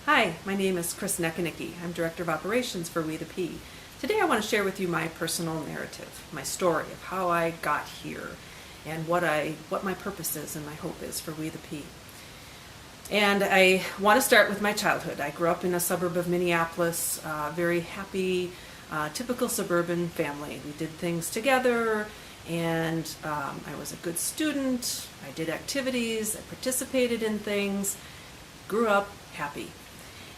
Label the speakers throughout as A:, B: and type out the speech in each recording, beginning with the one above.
A: Hi, my name is Nechanicky. I'm Director of Operations for WetheP. Today I want to share with you my personal narrative, my story of how I got here and what my purpose is and my hope is for WetheP. And I want to start with my childhood. I grew up in a suburb of Minneapolis, very happy, typical suburban family. We did things together, and I was a good student. I did activities, I participated in things, grew up happy.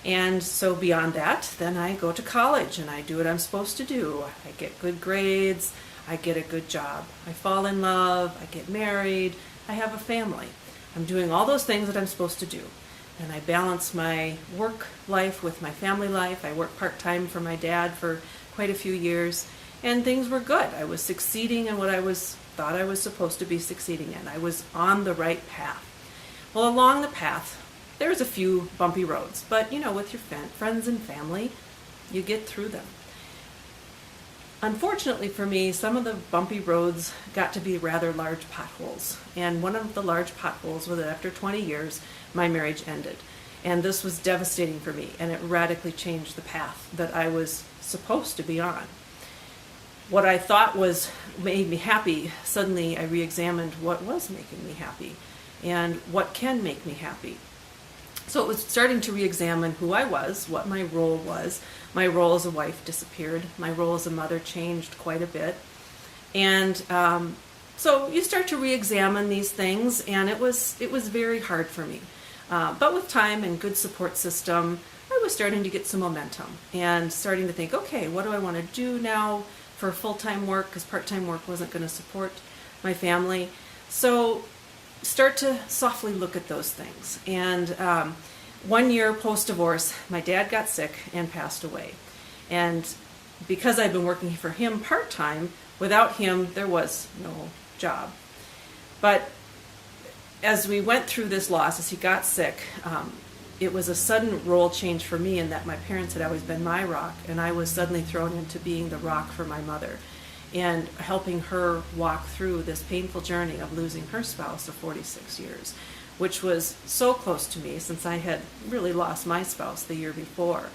A: And so beyond that, then I go to college and I do what I'm supposed to do. I get good grades, I get a good job, I fall in love, I get married, I have a family. I'm doing all those things that I'm supposed to do. And I balance my work life with my family life. I worked part-time for my dad for quite a few years, and things were good. I was succeeding in what thought I was supposed to be succeeding in. I was on the right path. Well, along the path, there's a few bumpy roads, but with your friends and family, you get through them. Unfortunately for me, some of the bumpy roads got to be rather large potholes. And one of the large potholes was that after 20 years, my marriage ended. And this was devastating for me, and it radically changed the path that I was supposed to be on. What I thought made me happy, suddenly I re-examined what was making me happy and what can make me happy. So it was starting to re-examine who I was, what my role was. My role as a wife disappeared. My role as a mother changed quite a bit. And so you start to re-examine these things, and it was very hard for me. But with time and good support system, I was starting to get some momentum and starting to think, okay, what do I want to do now for full-time work, because part-time work wasn't going to support my family. So start to softly look at those things. And 1 year post-divorce, my dad got sick and passed away. And because I've been working for him part-time, without him there was no job. But as we went through this loss, as he got sick, it was a sudden role change for me in that my parents had always been my rock, and I was suddenly thrown into being the rock for my mother and helping her walk through this painful journey of losing her spouse of 46 years, which was so close to me since I had really lost my spouse the year before.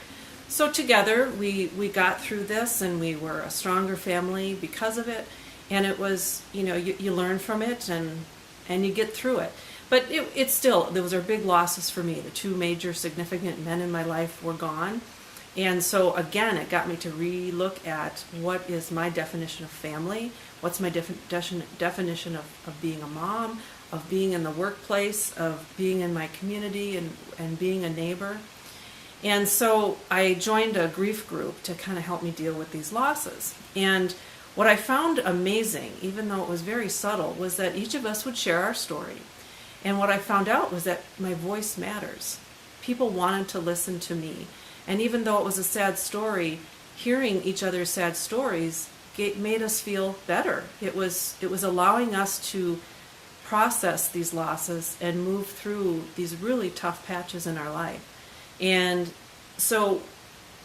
A: So together we got through this, and we were a stronger family because of it. And it was, you learn from it and you get through it. But it's still, those are big losses for me. The two major significant men in my life were gone. And so again, it got me to re-look at what is my definition of family, what's my definition of being a mom, of being in the workplace, of being in my community and being a neighbor. And so I joined a grief group to kind of help me deal with these losses. And what I found amazing, even though it was very subtle, was that each of us would share our story. And what I found out was that my voice matters. People wanted to listen to me. And even though it was a sad story, hearing each other's sad stories made us feel better. It was allowing us to process these losses and move through these really tough patches in our life. And so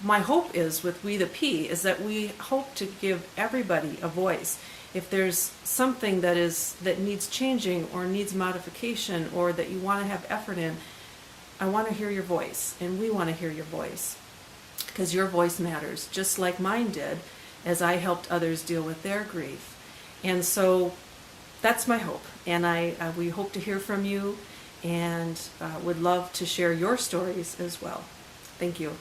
A: my hope is with WetheP is that we hope to give everybody a voice. If there's something that needs changing or needs modification or that you want to have effort in, I want to hear your voice, and we want to hear your voice, because your voice matters, just like mine did as I helped others deal with their grief. And so that's my hope, and we hope to hear from you, and would love to share your stories as well. Thank you.